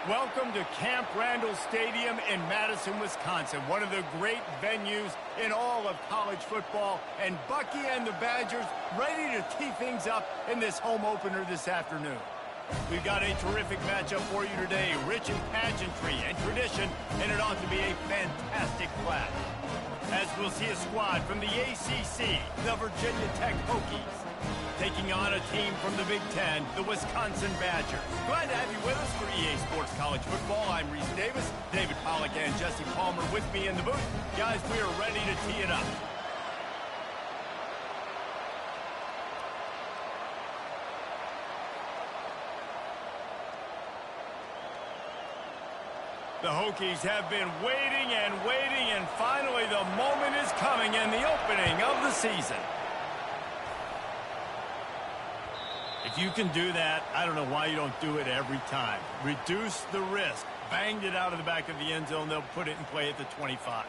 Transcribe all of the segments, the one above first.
Welcome to Camp Randall Stadium in Madison, Wisconsin, one of the great venues in all of college football. And Bucky and the Badgers ready to tee things up in this home opener this afternoon. We've got a terrific matchup for you today, rich in pageantry and tradition, and it ought to be a fantastic clash. As we'll see a squad from the ACC, the Virginia Tech Hokies, taking on a team from the Big Ten, the Wisconsin Badgers. Glad to have you with us for EA Sports College Football. I'm Reese Davis, David Pollack and Jesse Palmer with me in the booth. Guys, we are ready to tee it up. The Hokies have been waiting and waiting, and finally the moment is coming in the opening of the season. If you can do that, I don't know why you don't do it every time. Reduce the risk. Banged it out of the back of the end zone. They'll put it in play at the 25.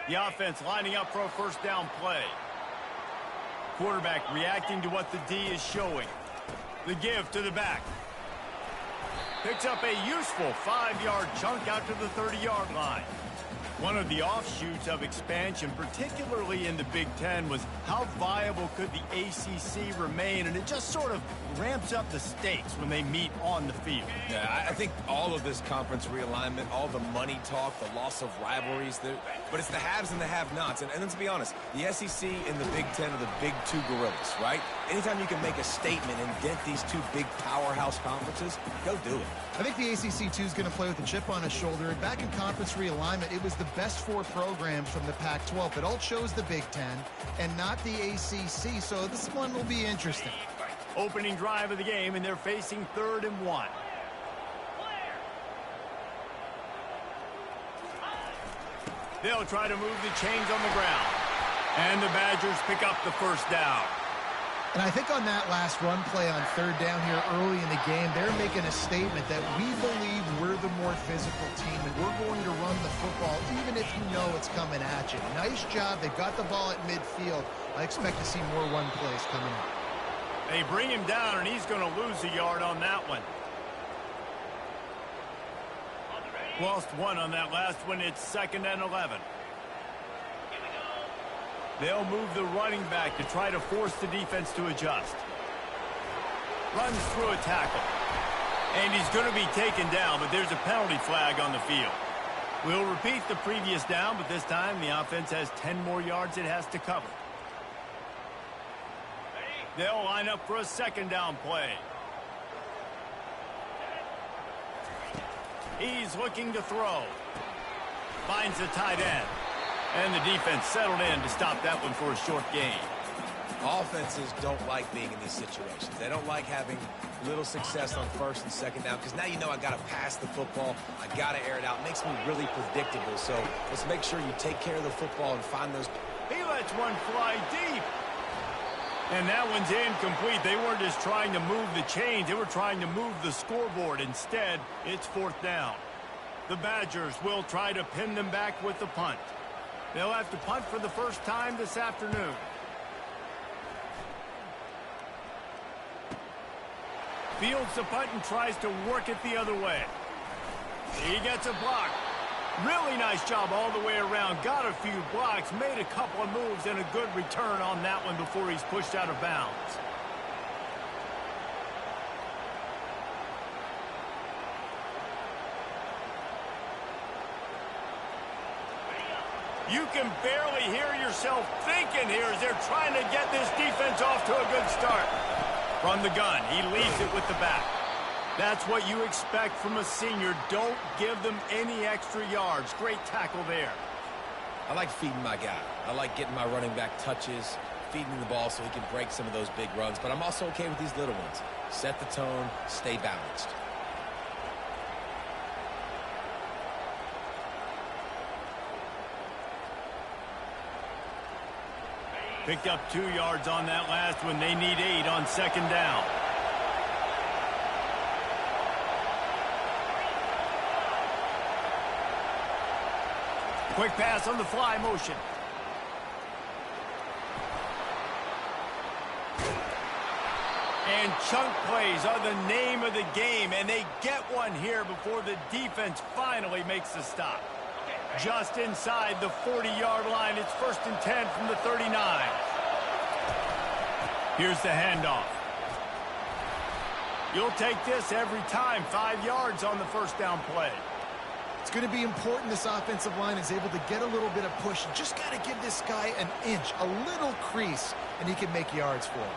The offense lining up for a first down play. Quarterback reacting to what the D is showing. The give to the back. Picks up a useful 5-yard chunk out to the 30-yard line. One of the offshoots of expansion, particularly in the Big Ten, was how viable could the ACC remain, and it just sort of ramps up the stakes when they meet on the field. Yeah, I think all of this conference realignment, all the money talk, the loss of rivalries, but it's the haves and the have-nots. And let's be honest, the SEC and the Big Ten are the big two gorillas, right? Anytime you can make a statement and dent these two big powerhouse conferences, go do it. I think the ACC, too, is going to play with a chip on his shoulder. And back in conference realignment, it was the best 4 programs from the Pac-12. It all chose the Big Ten and not the ACC, so this one will be interesting. Opening drive of the game, and they're facing 3rd and 1. They'll try to move the chains on the ground. And the Badgers pick up the first down. And I think on that last run play on 3rd down here early in the game, they're making a statement that we believe we're the more physical team and we're going to run the football even if you know it's coming at you. Nice job. They've got the ball at midfield. I expect to see more run plays coming up. They bring him down, and he's going to lose a yard on that one. Lost 1 on that last one. It's 2nd and 11. They'll move the running back to try to force the defense to adjust. Runs through a tackle. And he's going to be taken down, but there's a penalty flag on the field. We'll repeat the previous down, but this time the offense has 10 more yards it has to cover. They'll line up for a 2nd down play. He's looking to throw. Finds the tight end. And the defense settled in to stop that one for a short gain. Offenses don't like being in these situations. They don't like having little success on 1st and 2nd down because now you know I got to pass the football. I got to air it out. It makes me really predictable. So let's make sure you take care of the football and find those. He lets one fly deep. And that one's incomplete. They weren't just trying to move the chains. They were trying to move the scoreboard. Instead, it's 4th down. The Badgers will try to pin them back with the punt. They'll have to punt for the first time this afternoon. Fields the punt and tries to work it the other way. He gets a block. Really nice job all the way around. Got a few blocks, made a couple of moves, and a good return on that one before he's pushed out of bounds. You can barely hear yourself thinking here as they're trying to get this defense off to a good start. From the gun, he leaves it with the back. That's what you expect from a senior. Don't give them any extra yards. Great tackle there. I like feeding my guy. I like getting my running back touches, feeding him the ball so he can break some of those big runs, but I'm also okay with these little ones. Set the tone, stay balanced. Picked up 2 yards on that last one. They need 8 on second down. Quick pass on the fly motion. And chunk plays are the name of the game, and they get one here before the defense finally makes the stop. Just inside the 40-yard line. It's 1st and 10 from the 39. Here's the handoff. You'll take this every time. 5 yards on the first down play. It's going to be important this offensive line is able to get a little bit of push. You just got to give this guy an inch, a little crease, and he can make yards for him.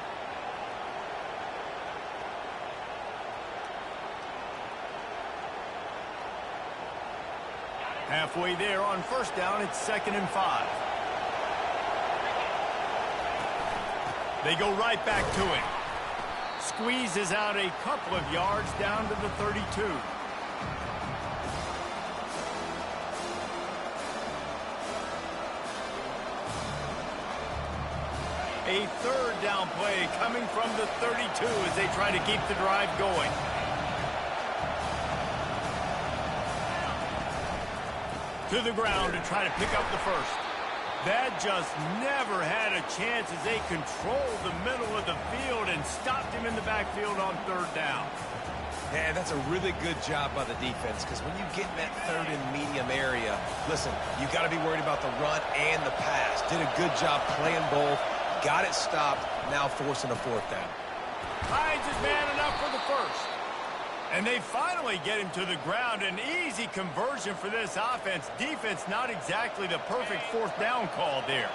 Halfway there on first down, it's 2nd and 5. They go right back to him. Squeezes out a couple of yards down to the 32. A 3rd down play coming from the 32 as they try to keep the drive going. To the ground to try to pick up the first. That just never had a chance as they controlled the middle of the field and stopped him in the backfield on 3rd down. Yeah, that's a really good job by the defense, because when you get in that 3rd and medium area, listen, you got to be worried about the run and the pass. Did a good job playing both, got it stopped, now forcing a 4th down. Finds his man enough for the first. And they finally get him to the ground. An easy conversion for this offense. Defense not exactly the perfect 4th down call there.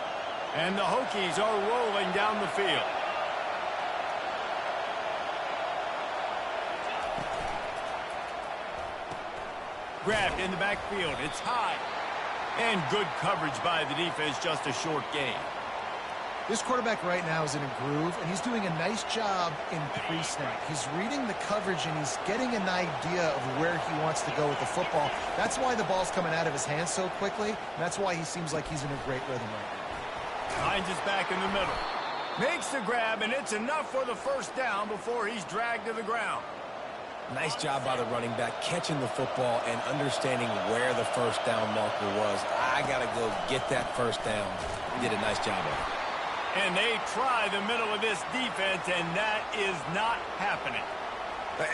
And the Hokies are rolling down the field. Grabbed in the backfield. It's high. And good coverage by the defense. Just a short gain. This quarterback right now is in a groove, and he's doing a nice job in pre-snap. He's reading the coverage, and he's getting an idea of where he wants to go with the football. That's why the ball's coming out of his hands so quickly, and that's why he seems like he's in a great rhythm right now. Finds his back in the middle. Makes the grab, and it's enough for the first down before he's dragged to the ground. Nice job by the running back, catching the football and understanding where the first down marker was. I got to go get that first down. He did a nice job of it. And they try the middle of this defense, and that is not happening.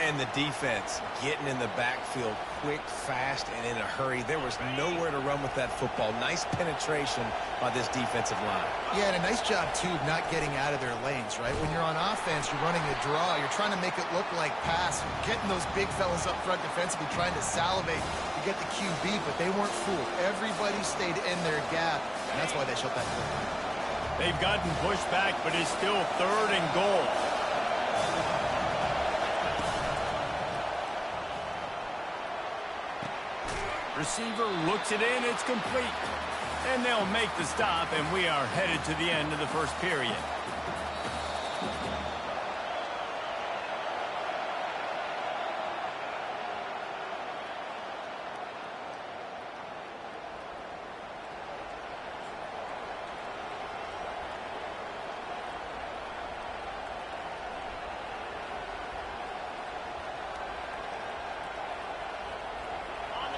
And the defense getting in the backfield quick, fast, and in a hurry. There was nowhere to run with that football. Nice penetration by this defensive line. Yeah, and a nice job, too, of not getting out of their lanes, right? When you're on offense, you're running a draw. You're trying to make it look like pass. You're getting those big fellas up front defensively, trying to salivate to get the QB, but they weren't fooled. Everybody stayed in their gap, and that's why they shut that down. They've gotten pushed back, but it's still 3rd and goal. Receiver looks it in, it's complete. And they'll make the stop, and we are headed to the end of the first period.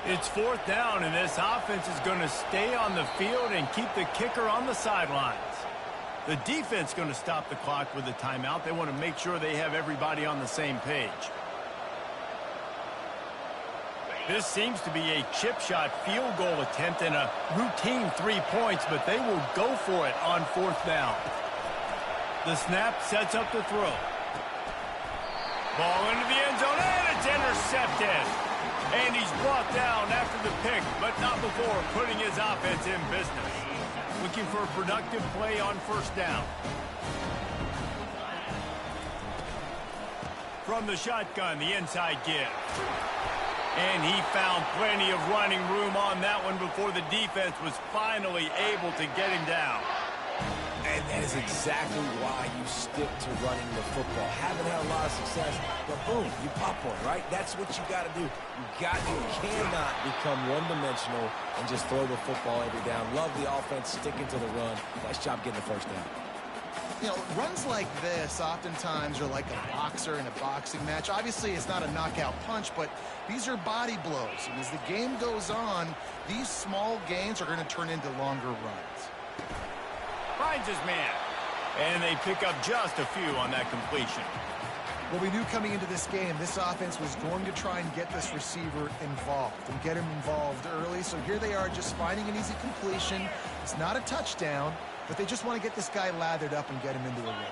It's 4th down, and this offense is going to stay on the field and keep the kicker on the sidelines. The defense is going to stop the clock with a timeout. They want to make sure they have everybody on the same page. This seems to be a chip shot field goal attempt and a routine 3 points, but they will go for it on 4th down. The snap sets up the throw. Ball into the end zone, and it's intercepted. And he's brought down after the pick, but not before putting his offense in business. Looking for a productive play on first down. From the shotgun, the inside give. And he found plenty of running room on that one before the defense was finally able to get him down. And that is exactly why you stick to running the football. Haven't had a lot of success, but boom, you pop one, right? That's what you got to do. You cannot become one-dimensional and just throw the football every down. Love the offense, sticking to the run. Nice job getting the first down. You know, runs like this oftentimes are like a boxer in a boxing match. Obviously, it's not a knockout punch, but these are body blows. And as the game goes on, these small gains are going to turn into longer runs. Finds his man. And they pick up just a few on that completion. Well, we knew coming into this game, this offense was going to try and get this receiver involved and get him involved early. So here they are just finding an easy completion. It's not a touchdown, but they just want to get this guy lathered up and get him into a rhythm.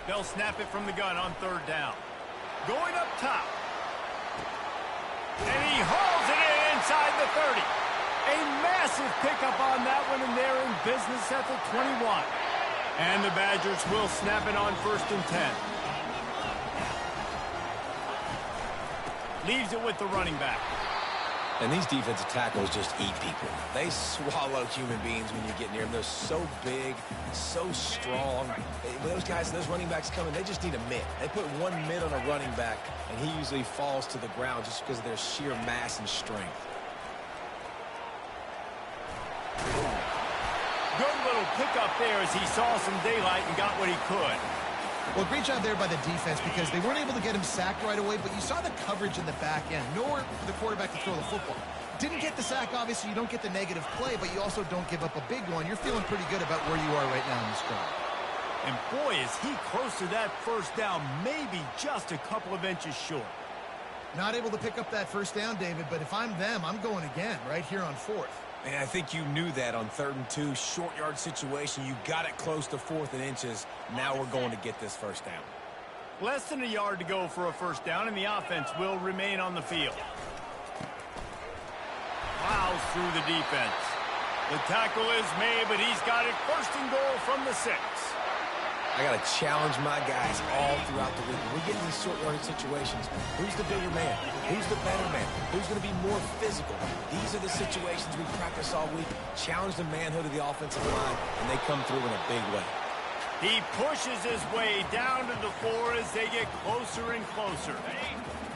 They'll snap it from the gun on third down. Going up top. And he hauls it in inside the 30. A massive pickup on that one, and they're in business at the 21. And the Badgers will snap it on 1st and 10. Leaves it with the running back. And these defensive tackles just eat people. They swallow human beings when you get near them. They're so big, so strong. When those guys, those running backs come in, they just need a mid. They put one mid on a running back, and he usually falls to the ground just because of their sheer mass and strength. Good little pickup there as he saw some daylight and got what he could. Well, great job there by the defense because they weren't able to get him sacked right away, but you saw the coverage in the back end. Nowhere for the quarterback to throw the football. Didn't get the sack, obviously. You don't get the negative play, but you also don't give up a big one. You're feeling pretty good about where you are right now in this drive. And boy, is he close to that first down, maybe just a couple of inches short. Not able to pick up that first down, David, but if I'm them, I'm going again right here on 4th. And I think you knew that on 3rd and 2, short yard situation. You got it close to 4th and inches. Now we're going to get this first down. Less than a yard to go for a first down, and the offense will remain on the field. Plows through the defense. The tackle is made, but he's got it 1st and goal from the 6. I got to challenge my guys all throughout the week. When we get in these short yardage situations, who's the bigger man? Who's the better man? Who's going to be more physical? These are the situations we practice all week. Challenge the manhood of the offensive line, and they come through in a big way. He pushes his way down to the 4 as they get closer and closer.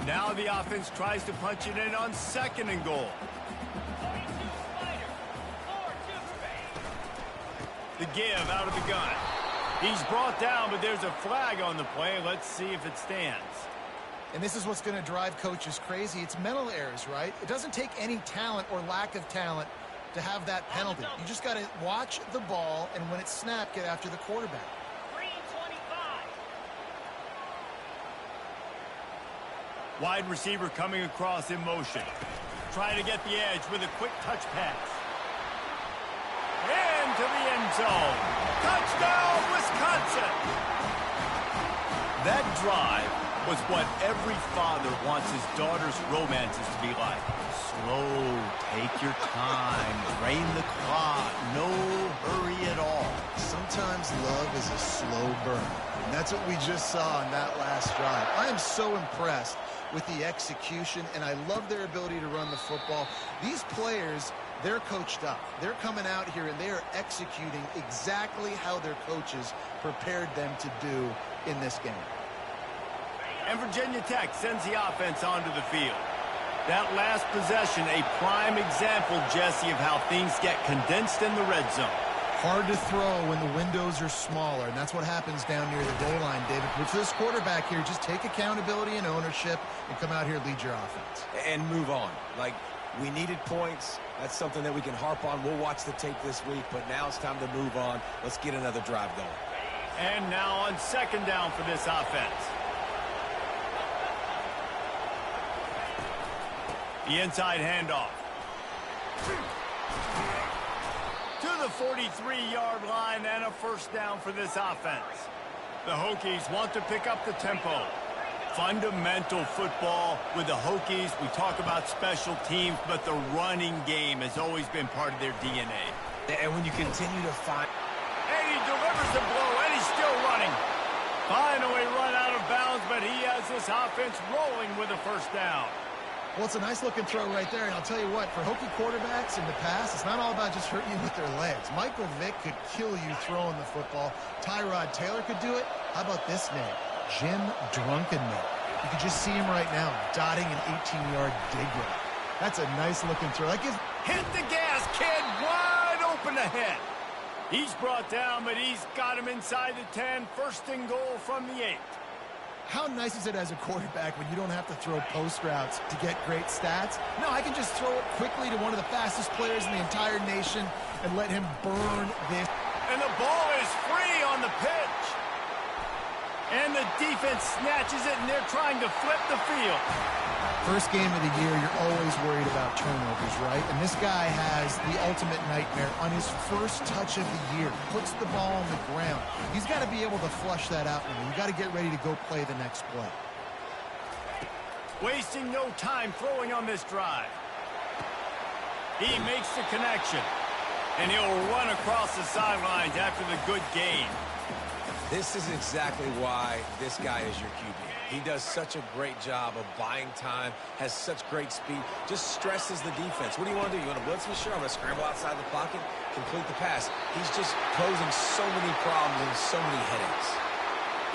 Now the offense tries to punch it in on 2nd and goal. The give out of the gun. He's brought down, but there's a flag on the play. Let's see if it stands. And this is what's going to drive coaches crazy. It's mental errors, right? It doesn't take any talent or lack of talent to have that penalty. You just got to watch the ball, and when it's snapped, get after the quarterback. Wide receiver coming across in motion. Trying to get the edge with a quick touch pass. Into the end zone. Touchdown, Wisconsin! That drive was what every father wants his daughter's romances to be like. Slow, take your time, drain the clock, no hurry at all. Sometimes love is a slow burn, and that's what we just saw in that last drive. I am so impressed with the execution, and I love their ability to run the football. These players, they're coached up. They're coming out here, and they are executing exactly how their coaches prepared them to do in this game. And Virginia Tech sends the offense onto the field. That last possession, a prime example, Jesse, of how things get condensed in the red zone. Hard to throw when the windows are smaller, and that's what happens down near the goal line, David. But for this quarterback here, just take accountability and ownership and come out here and lead your offense. And move on. Like, we needed points. That's something that we can harp on. We'll watch the tape this week, but now it's time to move on. Let's get another drive going. And now on 2nd down for this offense. The inside handoff. To the 43-yard line and a first down for this offense. The Hokies want to pick up the tempo. Fundamental football with the Hokies. We talk about special teams, but the running game has always been part of their DNA. And when you continue to find... And he delivers the blow, and he's still running. Finally run out of bounds, but he has this offense rolling with a first down. Well, it's a nice-looking throw right there, and I'll tell you what, for Hokie quarterbacks in the past, it's not all about just hurting you with their legs. Michael Vick could kill you throwing the football. Tyrod Taylor could do it. How about this name? Jim Drunkenmiller. You can just see him right now, dotting an 18-yard dig route. That's a nice-looking throw. That gives... Hit the gas, kid! Wide open ahead. He's brought down, but he's got him inside the 10. First and goal from the 8. How nice is it as a quarterback when you don't have to throw post routes to get great stats? No, I can just throw it quickly to one of the fastest players in the entire nation and let him burn this. And the ball is free on the pitch. And the defense snatches it, and they're trying to flip the field. First game of the year, you're always worried about turnovers, right? And this guy has the ultimate nightmare on his first touch of the year. Puts the ball on the ground. He's got to be able to flush that out. You got to get ready to go play the next play. Wasting no time throwing on this drive. He makes the connection. And he'll run across the sidelines after the good gain. This is exactly why this guy is your QB. He does such a great job of buying time, has such great speed, just stresses the defense. What do you want to do? You want to blitz me? Sure, I'm going to scramble outside the pocket, complete the pass. He's just posing so many problems and so many headaches.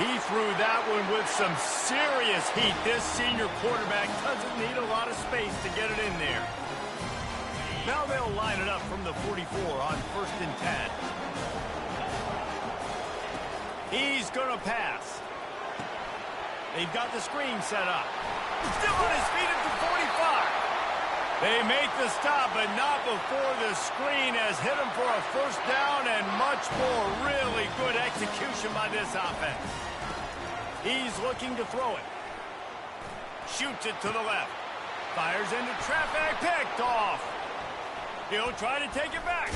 He threw that one with some serious heat. This senior quarterback doesn't need a lot of space to get it in there. Now they'll line it up from the 44 on 1st and 10. He's going to pass. They've got the screen set up. Still on his feet at the 45. They make the stop, but not before the screen has hit him for a first down and much more. Really good execution by this offense. He's looking to throw it. Shoots it to the left. Fires into traffic. Picked off. He'll try to take it back.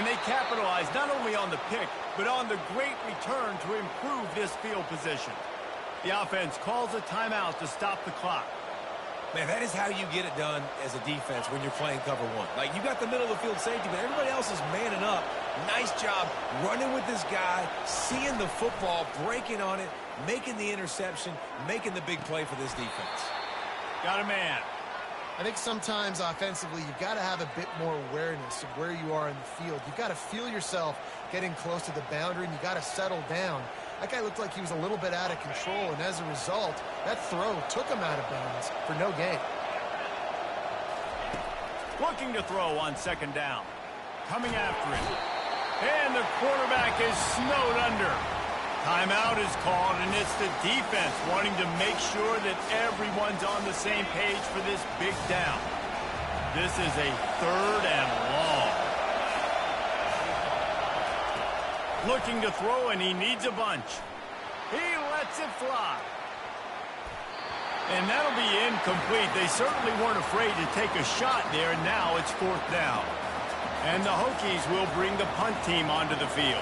And they capitalize not only on the pick, but on the great return to improve this field position. The offense calls a timeout to stop the clock. Man, that is how you get it done as a defense when you're playing cover one. Like, you got the middle of the field safety, but everybody else is manning up. Nice job running with this guy, seeing the football, breaking on it, making the interception, making the big play for this defense. Got a man. I think sometimes offensively you've got to have a bit more awareness of where you are in the field. You've got to feel yourself getting close to the boundary, and you've got to settle down. That guy looked like he was a little bit out of control, and as a result, that throw took him out of bounds for no gain. Looking to throw on 2nd down. Coming after it. And the quarterback is snowed under. Timeout is called, and it's the defense wanting to make sure that everyone's on the same page for this big down. This is a 3rd and long. Looking to throw, and he needs a bunch. He lets it fly. And that'll be incomplete. They certainly weren't afraid to take a shot there, and now it's 4th down. And the Hokies will bring the punt team onto the field.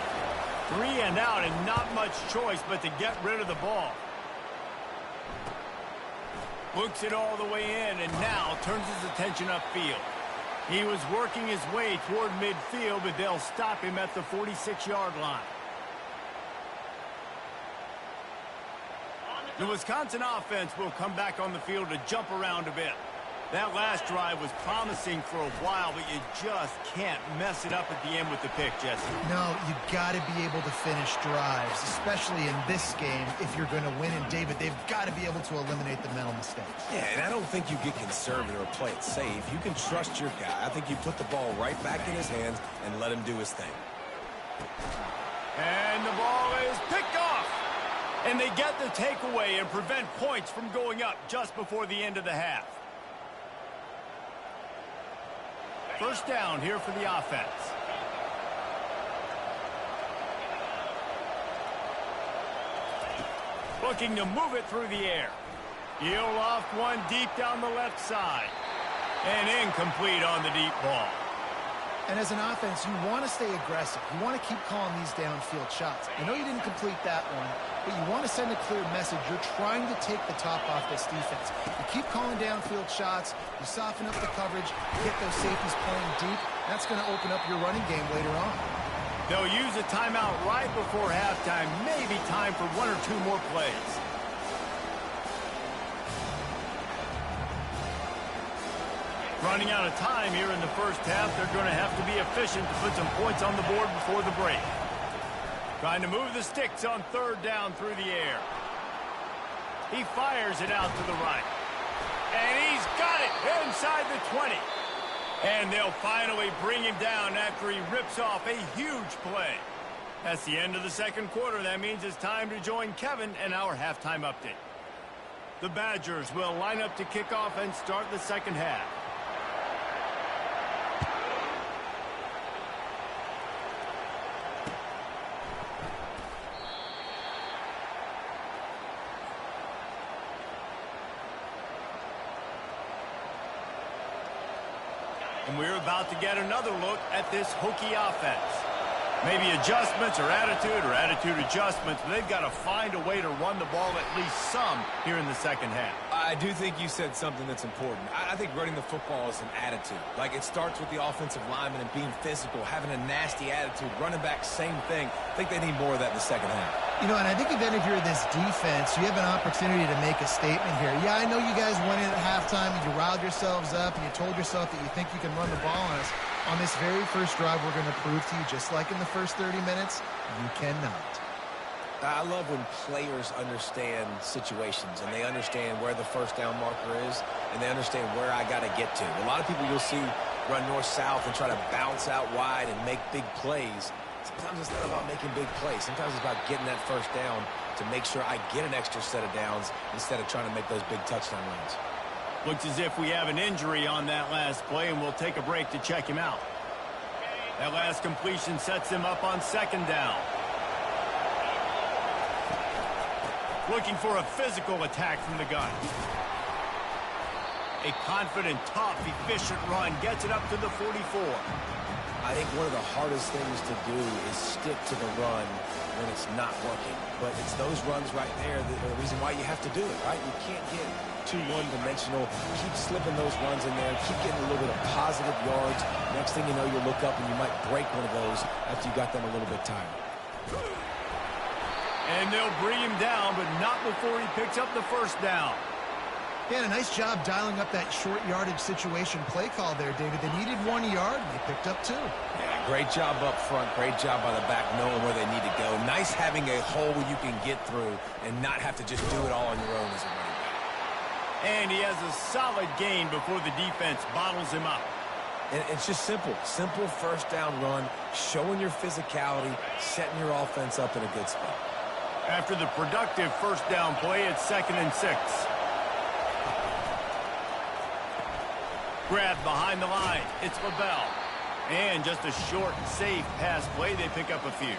3 and out, and not much choice but to get rid of the ball. Books it all the way in, and now turns his attention upfield. He was working his way toward midfield, but they'll stop him at the 46-yard line. The Wisconsin offense will come back on the field to jump around a bit. That last drive was promising for a while, but you just can't mess it up at the end with the pick, Jesse. No, you got to be able to finish drives, especially in this game if you're going to win. And, David, they've got to be able to eliminate the mental mistakes. Yeah, and I don't think you get conservative or play it safe. You can trust your guy. I think you put the ball right back in his hands and let him do his thing. And the ball is picked off. And they get the takeaway and prevent points from going up just before the end of the half. First down here for the offense. Looking to move it through the air. He'll loft one deep down the left side. And incomplete on the deep ball. And as an offense, you want to stay aggressive. You want to keep calling these downfield shots. I know you didn't complete that one, but you want to send a clear message. You're trying to take the top off this defense. You keep calling downfield shots. You soften up the coverage. You get those safeties playing deep. That's going to open up your running game later on. They'll use a timeout right before halftime. Maybe time for 1 or 2 more plays. Running out of time here in the first half. They're going to have to be efficient to put some points on the board before the break. Trying to move the sticks on third down through the air. He fires it out to the right. And he's got it inside the 20. And they'll finally bring him down after he rips off a huge play. That's the end of the second quarter. That means it's time to join Kevin and our halftime update. The Badgers will line up to kick off and start the second half. And we're about to get another look at this Hokie offense. Maybe adjustments or attitude adjustments, but they've got to find a way to run the ball at least some here in the second half. I do think you said something that's important. I think running the football is an attitude. Like, it starts with the offensive lineman and being physical, having a nasty attitude. Running back, same thing. I think they need more of that in the second half. You know, and I think even if you're this defense, you have an opportunity to make a statement here. Yeah, I know you guys went in at halftime and you riled yourselves up and you told yourself that you think you can run the ball on us. On this very first drive, we're going to prove to you, just like in the first 30 minutes, you cannot. I love when players understand situations and they understand where the first down marker is and they understand where I got to get to. A lot of people you'll see run north-south and try to bounce out wide and make big plays. Sometimes it's not about making big plays. Sometimes it's about getting that first down to make sure I get an extra set of downs instead of trying to make those big touchdown runs. Looks as if we have an injury on that last play, and we'll take a break to check him out. That last completion sets him up on second down. Looking for a physical attack from the gun. A confident, tough, efficient run gets it up to the 44. I think one of the hardest things to do is stick to the run when it's not working. But it's those runs right there that are the reason why you have to do it, right? You can't get too one-dimensional. Keep slipping those runs in there. Keep getting a little bit of positive yards. Next thing you know, you look up and you might break one of those after you got them a little bit tired. And they'll bring him down, but not before he picks up the first down. Yeah, a nice job dialing up that short yardage situation play call there, David. They needed 1 yard, and they picked up 2. Yeah, great job up front. Great job by the back knowing where they need to go. Nice having a hole you can get through and not have to just do it all on your own as a running back. And he has a solid gain before the defense bottles him up. And it's just simple. Simple first down run, showing your physicality, setting your offense up in a good spot. After the productive first down play, it's 2nd and 6. Grabbed behind the line. It's LaBelle. And just a short, safe pass play. They pick up a few.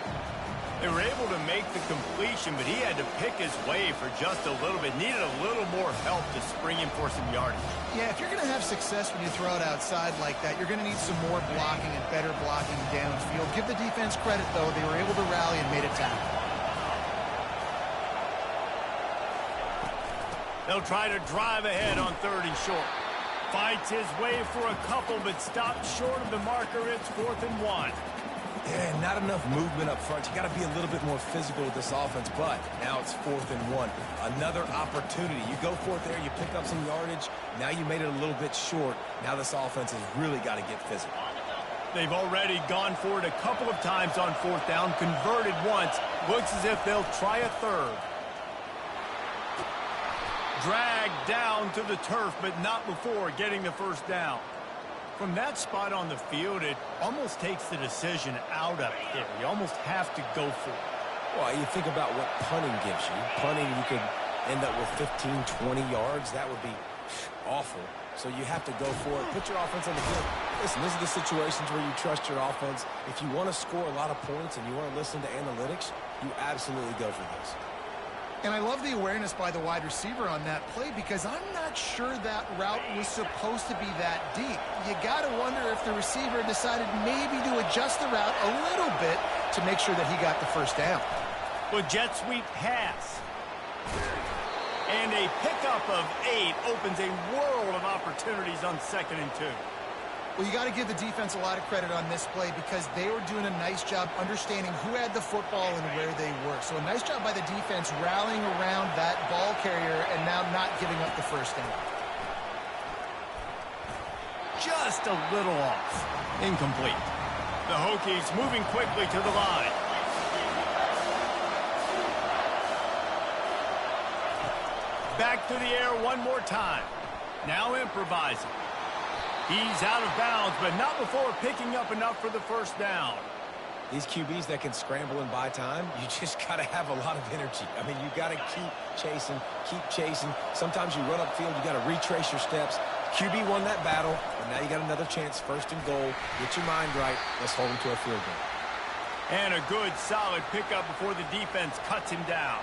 They were able to make the completion, but he had to pick his way for just a little bit. Needed a little more help to spring him for some yardage. Yeah, if you're going to have success when you throw it outside like that, you're going to need some more blocking and better blocking downfield. Give the defense credit, though. They were able to rally and made a tackle. They'll try to drive ahead on 3rd and short. Fights his way for a couple, but stopped short of the marker. It's 4th and 1. Yeah, not enough movement up front. You got to be a little bit more physical with this offense, but now it's 4th and 1. Another opportunity. You go for it there, you pick up some yardage. Now you made it a little bit short. Now this offense has really got to get physical. They've already gone for it a couple of times on 4th down, converted once. Looks as if they'll try a third. Dragged down to the turf, but not before getting the first down. From that spot on the field, it almost takes the decision out of it. You almost have to go for it. Well, you think about what punting gives you. Punting, you could end up with 15, 20 yards. That would be awful. So you have to go for it. Put your offense on the field. Listen, these are the situations where you trust your offense. If you want to score a lot of points and you want to listen to analytics, you absolutely go for this. And I love the awareness by the wide receiver on that play because I'm not sure that route was supposed to be that deep. You got to wonder if the receiver decided maybe to adjust the route a little bit to make sure that he got the first down. Well, jet sweep pass. And a pickup of 8 opens a world of opportunities on 2nd and 2. Well, you got to give the defense a lot of credit on this play because they were doing a nice job understanding who had the football and where they were. So a nice job by the defense rallying around that ball carrier and now not giving up the first down. just a little off. Incomplete. The Hokies moving quickly to the line. Back to the air one more time. Now improvising. He's out of bounds, but not before picking up enough for the first down. These QBs that can scramble and buy time, you just got to have a lot of energy. I mean, you got to keep chasing, keep chasing. Sometimes you run upfield, you got to retrace your steps. QB won that battle, but now you got another chance, first and goal. Get your mind right. Let's hold him to a field goal. And a good, solid pickup before the defense cuts him down.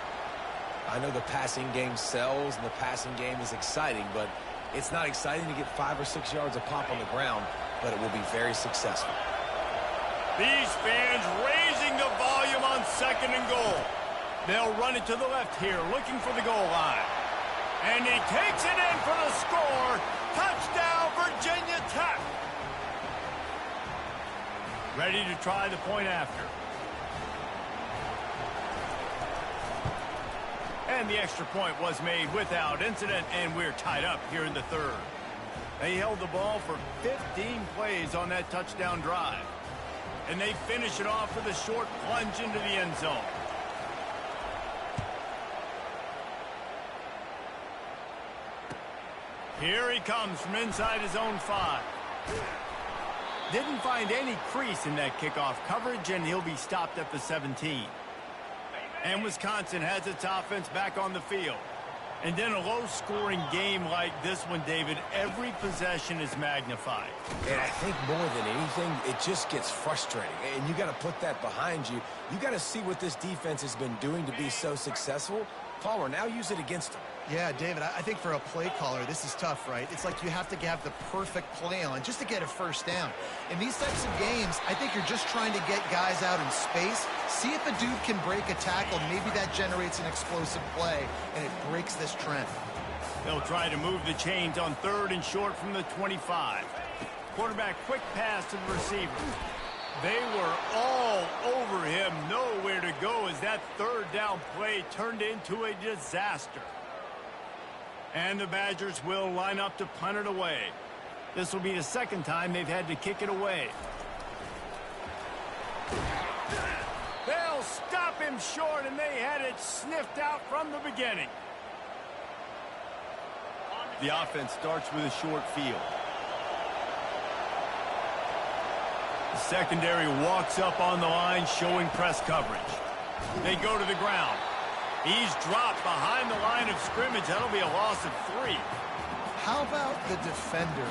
I know the passing game sells and the passing game is exciting, but it's not exciting to get 5 or 6 yards a pop on the ground, but it will be very successful. These fans raising the volume on second and goal. They'll run it to the left here, looking for the goal line. And he takes it in for the score. Touchdown, Virginia Tech. Ready to try the point after. And the extra point was made without incident, and we're tied up here in the third. They held the ball for 15 plays on that touchdown drive. And they finish it off with a short plunge into the end zone. Here he comes from inside his own 5. Didn't find any crease in that kickoff coverage, and he'll be stopped at the 17. And Wisconsin has its offense back on the field. And in a low-scoring game like this one, David, every possession is magnified. And I think more than anything, it just gets frustrating. And you got to put that behind you. You got to see what this defense has been doing to be so successful. Palmer, now use it against them. Yeah, David, I think for a play caller, this is tough, right? It's like you have to have the perfect play on just to get a first down. In these types of games, I think you're just trying to get guys out in space, see if a dude can break a tackle. Maybe that generates an explosive play, and it breaks this trend. They'll try to move the chains on third and short from the 25. Quarterback quick pass to the receiver. They were all over him, nowhere to go as that third down play turned into a disaster. And the Badgers will line up to punt it away. This will be the second time they've had to kick it away. They'll stop him short, and they had it sniffed out from the beginning. The offense starts with a short field. The secondary walks up on the line, showing press coverage. They go to the ground. He's dropped behind the line of scrimmage. That'll be a loss of 3. How about the defender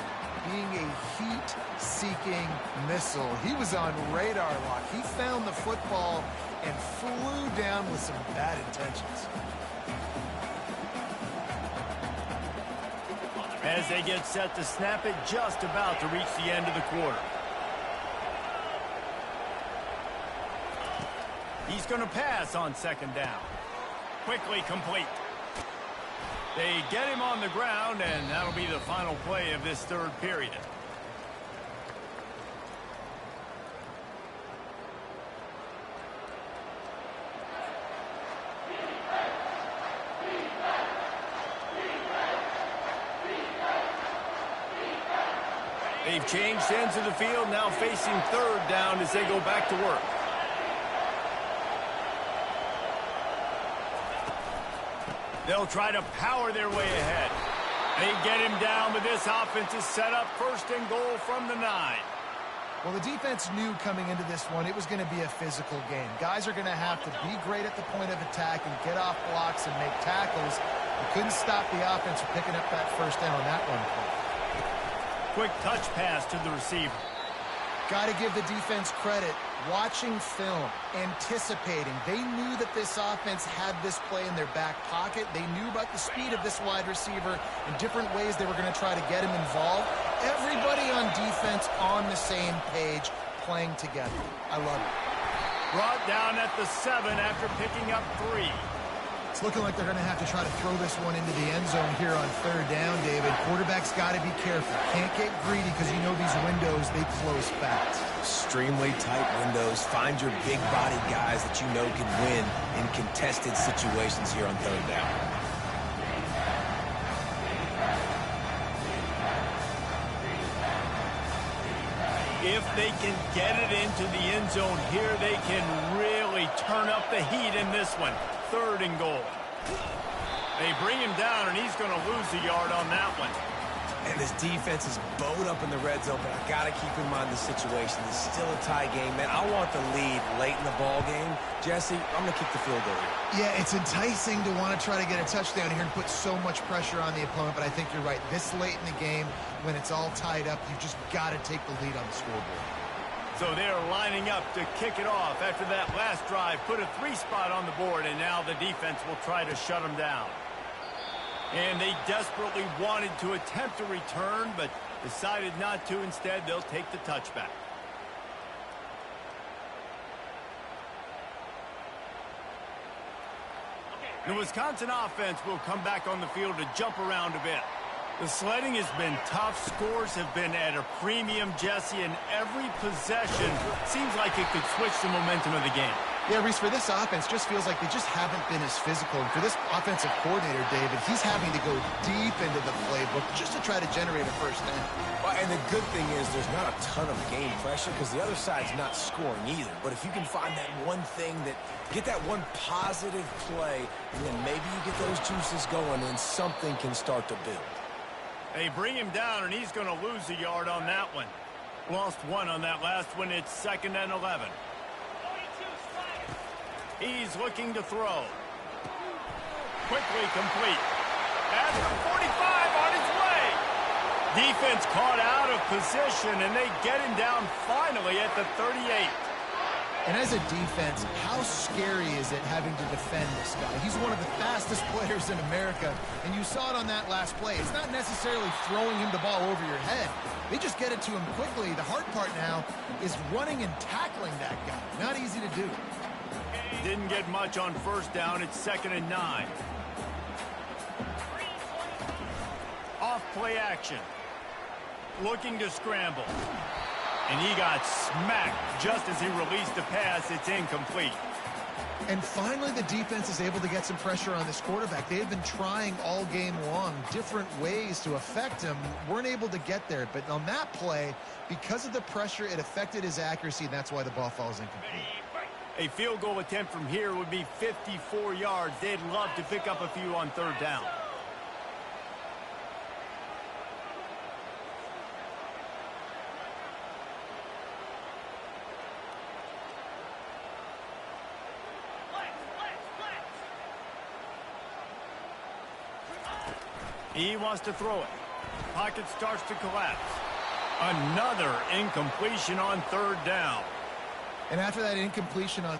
being a heat-seeking missile? He was on radar lock. He found the football and flew down with some bad intentions. As they get set to snap it, just about to reach the end of the quarter. He's going to pass on second down. Quickly complete. They get him on the ground, and that'll be the final play of this third period. They've changed ends of the field, now facing third down as they go back to work. They'll try to power their way ahead. They get him down, but this offense is set up first and goal from the 9. Well, the defense knew coming into this one it was going to be a physical game. Guys are going to have to be great at the point of attack and get off blocks and make tackles. You couldn't stop the offense from picking up that first down on that one play. Quick touch pass to the receiver. Got to give the defense credit. Watching film, anticipating. They knew that this offense had this play in their back pocket. They knew about the speed of this wide receiver and different ways they were going to try to get him involved. Everybody on defense on the same page, playing together. I love it. Brought down at the 7 after picking up 3. It's looking like they're going to have to try to throw this one into the end zone here on third down, David. Quarterback's got to be careful. Can't get greedy because you know these windows, they close fast. Extremely tight windows. Find your big body guys that you know can win in contested situations here on third down. If they can get it into the end zone here, they can really turn up the heat in this one. 3rd and goal. They bring him down, and he's going to lose a yard on that one. And this defense is bowed up in the red zone, but I got to keep in mind the situation. It's still a tie game, man. I want the lead late in the ball game. Jesse, I'm going to kick the field goal here. Yeah, it's enticing to want to try to get a touchdown here and put so much pressure on the opponent, but I think you're right. This late in the game, when it's all tied up, you've just got to take the lead on the scoreboard. So they're lining up to kick it off after that last drive. Put a 3 spot on the board, and now the defense will try to shut them down. And they desperately wanted to attempt a return, but decided not to. Instead, they'll take the touchback. The Wisconsin offense will come back on the field to jump around a bit. The sledding has been tough. Scores have been at a premium, Jesse, and every possession seems like it could switch the momentum of the game. Yeah, Reese, for this offense, just feels like they just haven't been as physical. And for this offensive coordinator, David, he's having to go deep into the playbook just to try to generate a first down. Well, and the good thing is there's not a ton of game pressure because the other side's not scoring either. But if you can find that one thing get that one positive play, and then maybe you get those juices going, and something can start to build. They bring him down, and he's going to lose a yard on that one. Lost 1 on that last one. It's 2nd and 11. He's looking to throw. Quickly complete. At the 45 on his way. Defense caught out of position, and they get him down finally at the 38. And as a defense, how scary is it having to defend this guy? He's one of the fastest players in America, and you saw it on that last play. It's not necessarily throwing him the ball over your head. They just get it to him quickly. The hard part now is running and tackling that guy. Not easy to do. Didn't get much on first down. It's 2nd and 9. Off play action. Looking to scramble. And he got smacked just as he released the pass. It's incomplete. And finally, the defense is able to get some pressure on this quarterback. They have been trying all game long different ways to affect him. Weren't able to get there. But on that play, because of the pressure, it affected his accuracy, and that's why the ball falls incomplete. A field goal attempt from here would be 54 yards. They'd love to pick up a few on 3rd down. He wants to throw it. Pocket starts to collapse. Another incompletion on 3rd down. And after that incompletion on...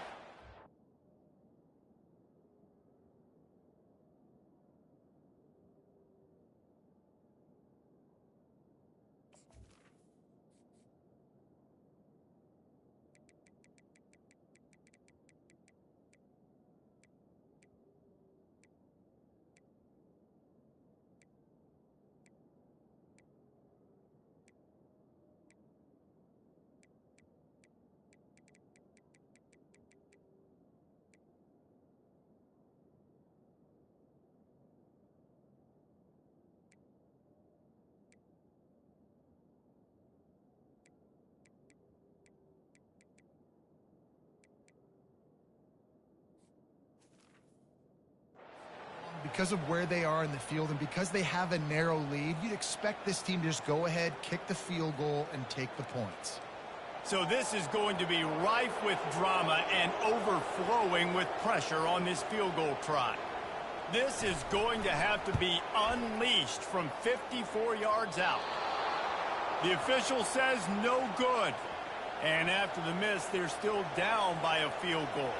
Because of where they are in the field and because they have a narrow lead, you'd expect this team to just go ahead, kick the field goal, and take the points. So this is going to be rife with drama and overflowing with pressure on this field goal try. This is going to have to be unleashed from 54 yards out. The official says no good. And after the miss, they're still down by a field goal.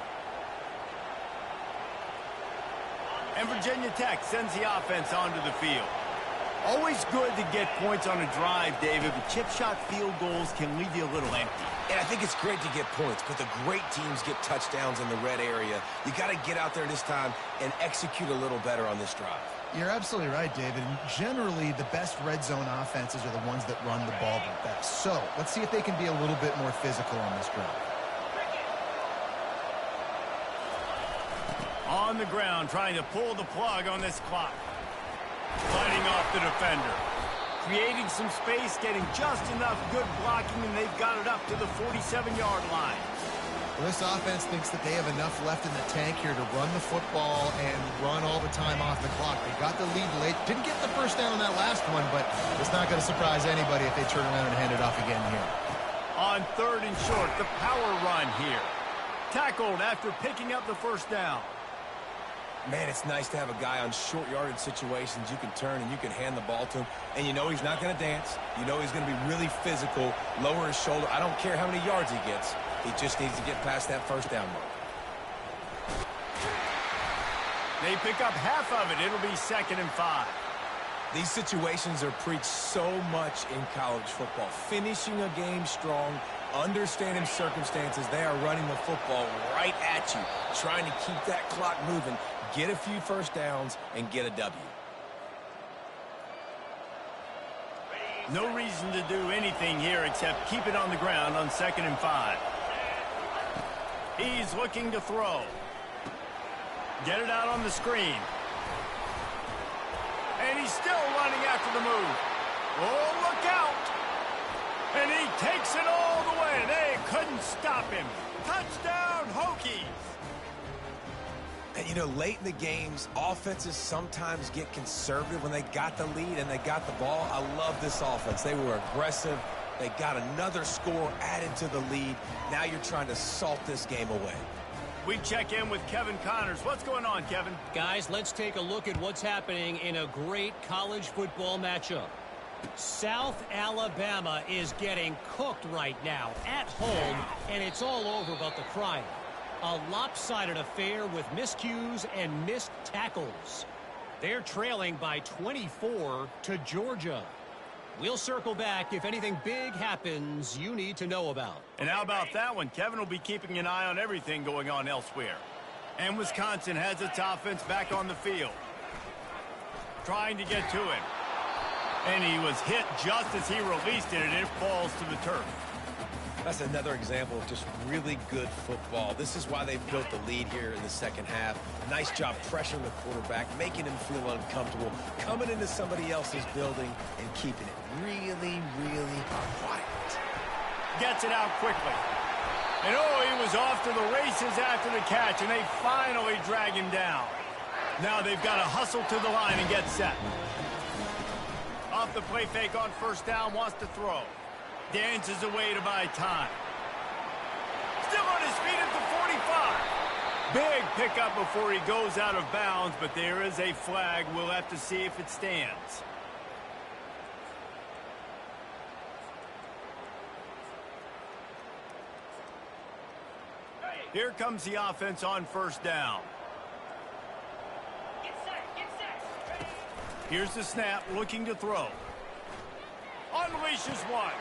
And Virginia Tech sends the offense onto the field. Always good to get points on a drive, David, but chip shot field goals can leave you a little empty. And I think it's great to get points, but the great teams get touchdowns in the red area. You got to get out there this time and execute a little better on this drive. You're absolutely right, David. And generally, the best red zone offenses are the ones that run the ball the best. So let's see if they can be a little bit more physical on this drive. On the ground, trying to pull the plug on this clock. Fighting off the defender. creating some space, getting just enough good blocking, and they've got it up to the 47-yard line. Well, this offense thinks that they have enough left in the tank here to run the football and run all the time off the clock. They got the lead late. Didn't get the first down on that last one, but it's not going to surprise anybody if they turn around and hand it off again here. On 3rd and short, the power run here. Tackled after picking up the first down. Man, it's nice to have a guy on short yardage situations. You can turn and you can hand the ball to him. And you know he's not going to dance. You know he's going to be really physical, lower his shoulder. I don't care how many yards he gets. He just needs to get past that first down mark. They pick up half of it. It'll be 2nd and 5. These situations are preached so much in college football. Finishing a game strong, understanding circumstances. They are running the football right at you, trying to keep that clock moving, get a few first downs, and get a W. No reason to do anything here except keep it on the ground on 2nd and 5. He's looking to throw. Get it out on the screen. And he's still running after the move. Oh, look out! And he takes it all the way. They couldn't stop him. Touchdown, Hokies! And, you know, late in the games, offenses sometimes get conservative when they got the lead and they got the ball. I love this offense. They were aggressive. They got another score added to the lead. Now you're trying to salt this game away. We check in with Kevin Connors. What's going on, Kevin? Guys, let's take a look at what's happening in a great college football matchup. South Alabama is getting cooked right now at home, and it's all over about the crying. A lopsided affair with miscues and missed tackles. They're trailing by 24 to Georgia. We'll circle back if anything big happens you need to know about. And how about that one? Kevin will be keeping an eye on everything going on elsewhere. And Wisconsin has its offense back on the field. Trying to get to him. And he was hit just as he released it, and it falls to the turf. That's another example of just really good football. This is why they've built the lead here in the second half. Nice job pressuring the quarterback, making him feel uncomfortable, coming into somebody else's building and keeping it really, really quiet. Gets it out quickly. And oh, he was off to the races after the catch, and they finally drag him down. Now they've got to hustle to the line and get set. Off the play fake on first down, wants to throw. Dances away to buy time. Still on his feet at the 45. Big pickup before he goes out of bounds, but there is a flag. We'll have to see if it stands. Here comes the offense on first down. Here's the snap, looking to throw. Unleashes one.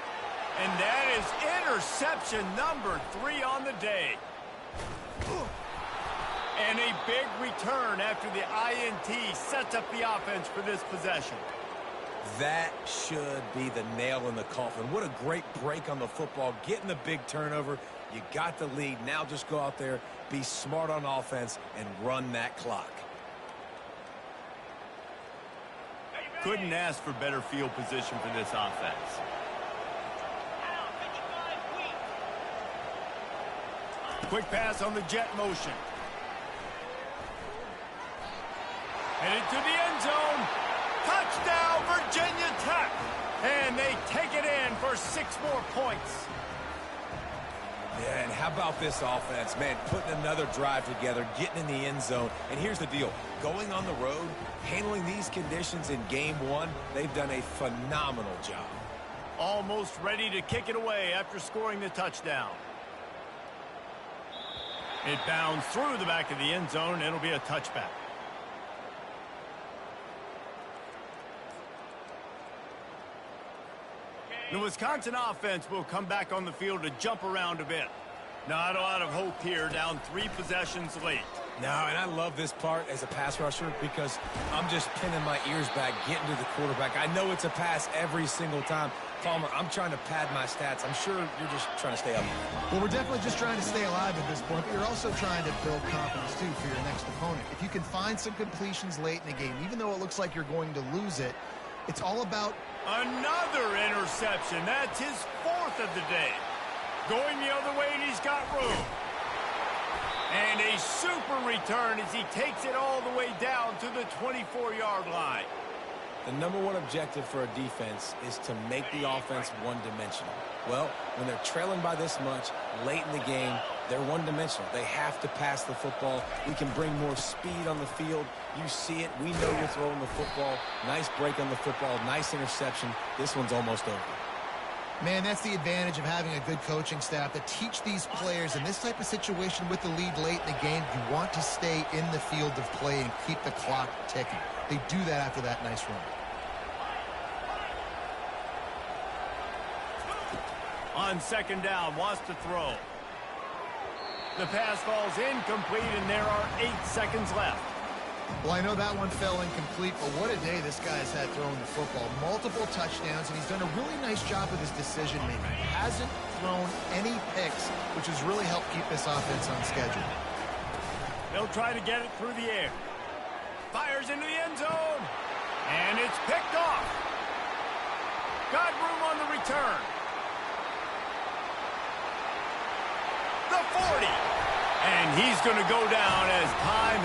And that is interception number 3 on the day. And a big return after the INT sets up the offense for this possession. That should be the nail in the coffin. What a great break on the football. Getting the big turnover. You got the lead. Now just go out there, be smart on offense, and run that clock. Couldn't ask for better field position for this offense. Quick pass on the jet motion. Headed to the end zone. Touchdown, Virginia Tech. And they take it in for 6 more points. Yeah, and how about this offense, man, putting another drive together, getting in the end zone. And here's the deal. Going on the road, handling these conditions in game 1, they've done a phenomenal job. Almost ready to kick it away after scoring the touchdown. It bounds through the back of the end zone, and it'll be a touchback. The Wisconsin offense will come back on the field to jump around a bit. Not a lot of hope here, down 3 possessions late. No, and I love this part as a pass rusher because I'm just pinning my ears back, getting to the quarterback. I know it's a pass every single time. Palmer, I'm trying to pad my stats. I'm sure you're just trying to stay up. Well, we're definitely just trying to stay alive at this point, but you're also trying to build confidence, too, for your next opponent. If you can find some completions late in the game, even though it looks like you're going to lose it, It's all about... Another interception. That's his 4th of the day. Going the other way, and he's got room. And a super return as he takes it all the way down to the 24-yard line. The number one objective for a defense is to make the offense one-dimensional. Well, when they're trailing by this much, late in the game, they're one-dimensional. They have to pass the football. We can bring more speed on the field. You see it. We know you're throwing the football. Nice break on the football. Nice interception. This one's almost over. Man, that's the advantage of having a good coaching staff to teach these players in this type of situation with the lead late in the game. You want to stay in the field of play and keep the clock ticking. They do that after that nice run. On 2nd down, wants to throw. The pass falls incomplete, and there are 8 seconds left. Well, I know that one fell incomplete, but what a day this guy's had throwing the football. Multiple touchdowns, and he's done a really nice job with his decision-making. Hasn't thrown any picks, which has really helped keep this offense on schedule. They'll try to get it through the air. Fires into the end zone. And it's picked off. Got room on the return. The 40. And he's going to go down as time